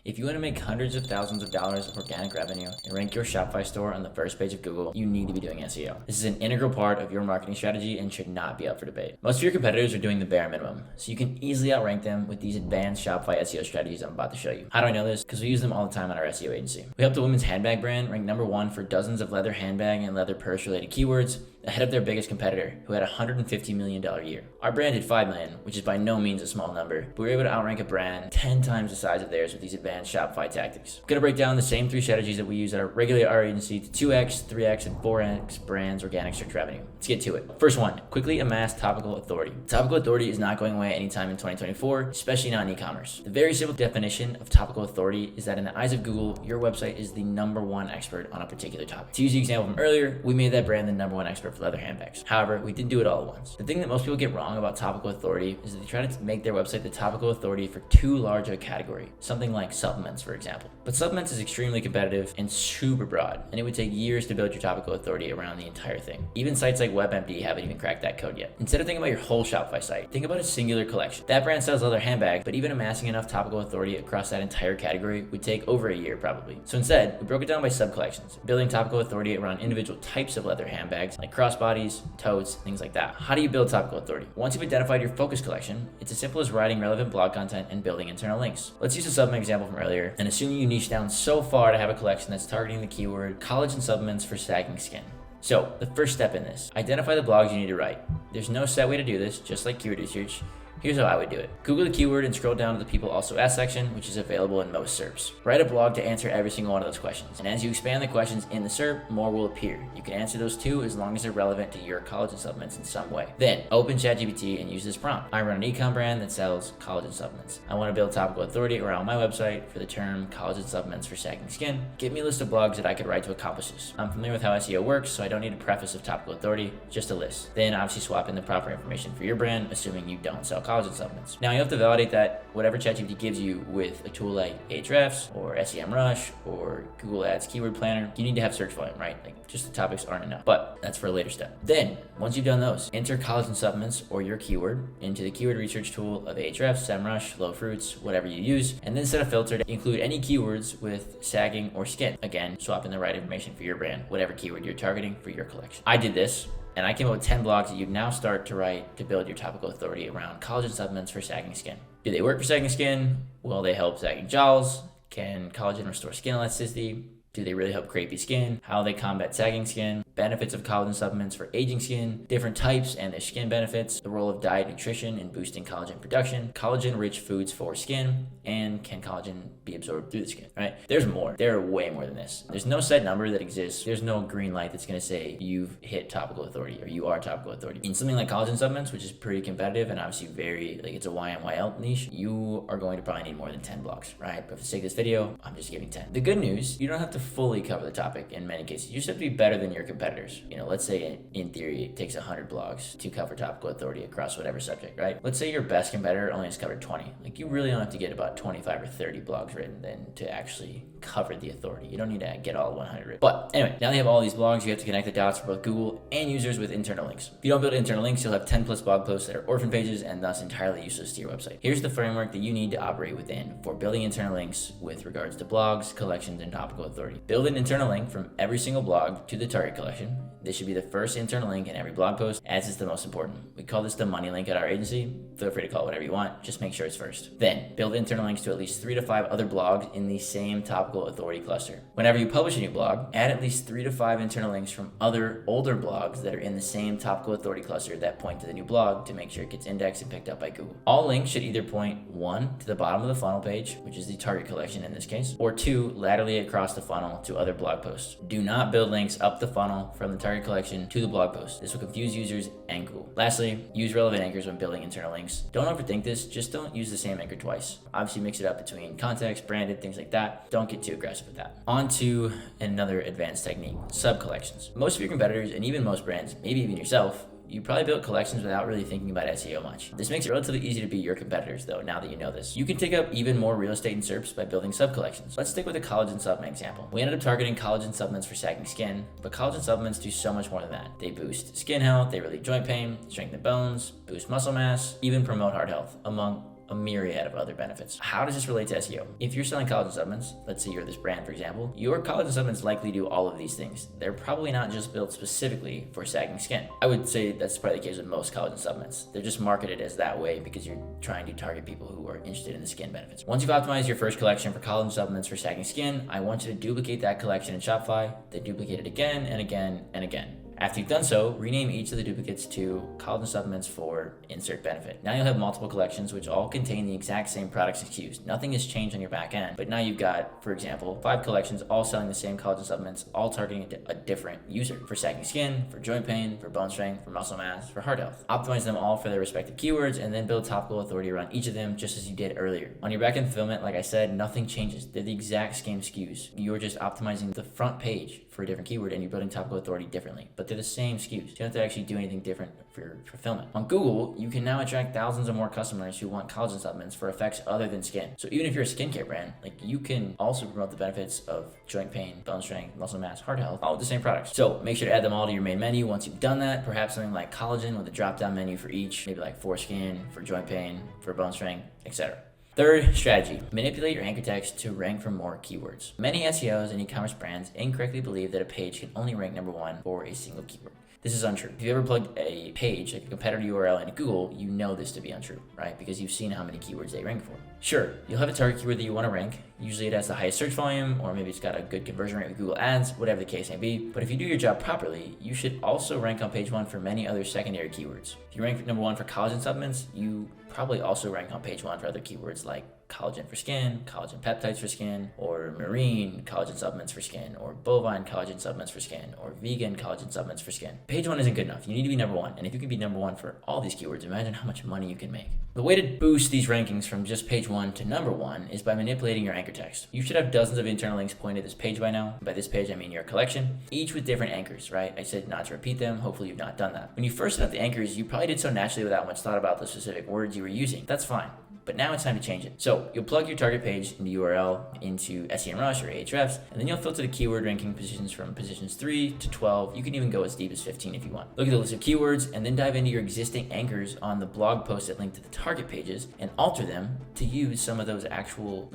If you want to make hundreds of thousands of dollars of organic revenue and rank your Shopify store on the first page of Google, you need to be doing SEO. This is an integral part of your marketing strategy and should not be up for debate. Most of your competitors are doing the bare minimum, so you can easily outrank them with these advanced Shopify SEO strategies I'm about to show you. How do I know this? Because we use them all the time on our SEO agency. We helped a women's handbag brand rank number 1 for dozens of leather handbag and leather purse related keywords, ahead of their biggest competitor, who had a $150 million year. Our brand did $5 million, which is by no means a small number, but we were able to outrank a brand 10 times the size of theirs with these advanced Shopify tactics. I'm going to break down the same 3 strategies that we use at our regular agency to 2x, 3x, and 4x brands organic search revenue. Let's get to it. First one, quickly amass topical authority. Topical authority is not going away anytime in 2024, especially not in e-commerce. The very simple definition of topical authority is that in the eyes of Google, your website is the number 1 expert on a particular topic. To use the example from earlier, we made that brand the number 1 expert for leather handbags. However, we didn't do it all at once. The thing that most people get wrong about topical authority is that they try to make their website the topical authority for too large of a category, something like supplements, for example. But supplements is extremely competitive and super broad, and it would take years to build your topical authority around the entire thing. Even sites like WebMD haven't even cracked that code yet. Instead of thinking about your whole Shopify site, think about a singular collection. That brand sells leather handbags, but even amassing enough topical authority across that entire category would take over a year probably. So instead, we broke it down by subcollections, building topical authority around individual types of leather handbags like crossbodies, totes, things like that. How do you build topical authority? Once you've identified your focus collection, it's as simple as writing relevant blog content and building internal links. Let's use a supplement example from earlier, and assume you niche down so far to have a collection that's targeting the keyword collagen supplements for sagging skin. So the first step in this, identify the blogs you need to write. There's no set way to do this, just like keyword research. Here's how I would do it. Google the keyword and scroll down to the people also asked section, which is available in most SERPs. Write a blog to answer every single one of those questions. And as you expand the questions in the SERP, more will appear. You can answer those too as long as they're relevant to your collagen supplements in some way. Then open ChatGPT and use this prompt. I run an e-com brand that sells collagen supplements. I want to build topical authority around my website for the term collagen supplements for sagging skin. Give me a list of blogs that I could write to accomplish this. I'm familiar with how SEO works, so I don't need a preface of topical authority, just a list. Then obviously swap in the proper information for your brand, assuming you don't sell collagen supplements. Now you have to validate that whatever ChatGPT gives you with a tool like Ahrefs or SEMrush or Google Ads Keyword Planner, you need to have search volume, right? Like just the topics aren't enough, but that's for a later step. Then once you've done those, enter collagen supplements or your keyword into the keyword research tool of Ahrefs, SEMrush, Low Fruits, whatever you use, and then set a filter to include any keywords with sagging or skin. Again, swap in the right information for your brand, whatever keyword you're targeting for your collection. I did this, and I came up with 10 blogs that you'd now start to write to build your topical authority around collagen supplements for sagging skin. Do they work for sagging skin? Will they help sagging jowls? Can collagen restore skin elasticity? Do they really help crepey skin? How they combat sagging skin? Benefits of collagen supplements for aging skin, different types and their skin benefits, the role of diet nutrition in boosting collagen production, collagen-rich foods for skin, and can collagen be absorbed through the skin, right? There's more. There are way more than this. There's no set number that exists. There's no green light that's going to say you've hit topical authority or you are topical authority. In something like collagen supplements, which is pretty competitive and obviously very, like it's a YMYL niche, you are going to probably need more than 10 blogs, right? But for the sake of this video, I'm just giving 10. The good news, you don't have to fully cover the topic in many cases. You just have to be better than your competitors. You know, let's say in theory, it takes 100 blogs to cover topical authority across whatever subject, right? Let's say your best competitor only has covered 20. Like you really don't have to get about 25 or 30 blogs written then to actually cover the authority. You don't need to get all 100. But anyway, now they have all these blogs, you have to connect the dots for both Google and users with internal links. If you don't build internal links, you'll have 10 plus blog posts that are orphan pages and thus entirely useless to your website. Here's the framework that you need to operate within for building internal links with regards to blogs, collections, and topical authority. Build an internal link from every single blog to the target collection. This should be the first internal link in every blog post, as it's the most important. We call this the money link at our agency. Feel free to call it whatever you want, just make sure it's first. Then, build internal links to at least 3 to 5 other blogs in the same topical authority cluster. Whenever you publish a new blog, add at least 3 to 5 internal links from other older blogs that are in the same topical authority cluster that point to the new blog to make sure it gets indexed and picked up by Google. All links should either point 1 to the bottom of the funnel page, which is the target collection in this case, or 2 laterally across the funnel to other blog posts. Do not build links up the funnel from the target collection to the blog post. This will confuse users and Google. Lastly, use relevant anchors when building internal links. Don't overthink this, just don't use the same anchor twice. Obviously mix it up between context, branded, things like that. Don't get too aggressive with that. On to another advanced technique, subcollections. Most of your competitors and even most brands, maybe even yourself, you probably built collections without really thinking about SEO much. This makes it relatively easy to beat your competitors though, now that you know this. You can take up even more real estate in SERPs by building sub-collections. Let's stick with the collagen supplement example. We ended up targeting collagen supplements for sagging skin, but collagen supplements do so much more than that. They boost skin health, they relieve joint pain, strengthen bones, boost muscle mass, even promote heart health, among a myriad of other benefits. How does this relate to SEO? If you're selling collagen supplements, let's say you're this brand, for example, your collagen supplements likely do all of these things. They're probably not just built specifically for sagging skin. I would say that's probably the case with most collagen supplements. They're just marketed as that way because you're trying to target people who are interested in the skin benefits. Once you've optimized your first collection for collagen supplements for sagging skin, I want you to duplicate that collection in Shopify, then duplicate it again and again and again. After you've done so, rename each of the duplicates to collagen supplements for insert benefit. Now you'll have multiple collections which all contain the exact same products and SKUs. Nothing has changed on your back end, but now you've got, for example, 5 collections all selling the same collagen supplements, all targeting a different user. For sagging skin, for joint pain, for bone strength, for muscle mass, for heart health. Optimize them all for their respective keywords and then build topical authority around each of them just as you did earlier. On your backend fulfillment, like I said, nothing changes. They're the exact same SKUs. You're just optimizing the front page for a different keyword and you're building topical authority differently, but they're the same SKUs. You don't have to actually do anything different for your fulfillment. On Google, you can now attract thousands of more customers who want collagen supplements for effects other than skin. So even if you're a skincare brand, you can also promote the benefits of joint pain, bone strength, muscle mass, heart health, all with the same products. So make sure to add them all to your main menu. Once you've done that, perhaps something like collagen with a drop-down menu for each, maybe like for skin, for joint pain, for bone strength, etc. Third strategy, manipulate your anchor text to rank for more keywords. Many SEOs and e-commerce brands incorrectly believe that a page can only rank number 1 for a single keyword. This is untrue. If you ever plugged a page, like a competitor URL into Google, you know this to be untrue, right? Because you've seen how many keywords they rank for. Sure, you'll have a target keyword that you want to rank. Usually it has the highest search volume, or maybe it's got a good conversion rate with Google Ads, whatever the case may be. But if you do your job properly, you should also rank on page 1 for many other secondary keywords. If you rank number 1 for collagen supplements, you probably also rank on page 1 for other keywords like collagen for skin, collagen peptides for skin, or marine collagen supplements for skin, or bovine collagen supplements for skin, or vegan collagen supplements for skin. Page 1 isn't good enough. You need to be number 1. And if you can be number 1 for all these keywords, imagine how much money you can make. The way to boost these rankings from just page 1 to number 1 is by manipulating your anchor text. You should have dozens of internal links pointed to this page by now. By this page, I mean your collection, each with different anchors, right? I said not to repeat them. Hopefully you've not done that. When you first set up the anchors, you probably did so naturally without much thought about the specific words you were using. That's fine. But now it's time to change it. So you'll plug your target page in the URL into SEMrush or Ahrefs, and then you'll filter the keyword ranking positions from positions 3 to 12. You can even go as deep as 15 if you want. Look at the list of keywords and then dive into your existing anchors on the blog posts that link to the target pages and alter them to use some of those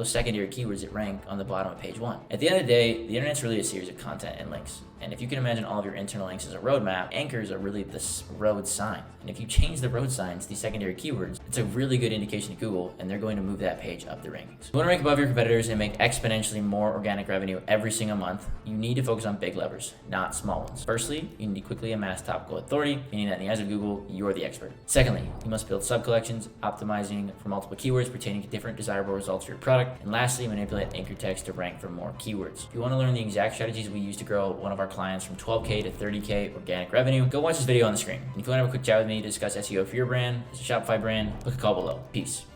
secondary keywords that rank on the bottom of page 1. At the end of the day, the internet's really a series of content and links. And if you can imagine all of your internal links as a roadmap, anchors are really this road sign. And if you change the road signs, these secondary keywords, it's a really good indication to Google, and they're going to move that page up the rankings. You want to rank above your competitors and make exponentially more organic revenue every single month, you need to focus on big levers, not small ones. Firstly, you need to quickly amass topical authority, meaning that in the eyes of Google, you're the expert. Secondly, you must build subcollections, optimizing for multiple keywords pertaining to different desirable results for your product. And lastly, manipulate anchor text to rank for more keywords. If you want to learn the exact strategies we use to grow one of our clients from 12K to 30K organic revenue, go watch this video on the screen. And if you want to have a quick chat with me to discuss SEO for your brand, as a Shopify brand, look at call below. Peace.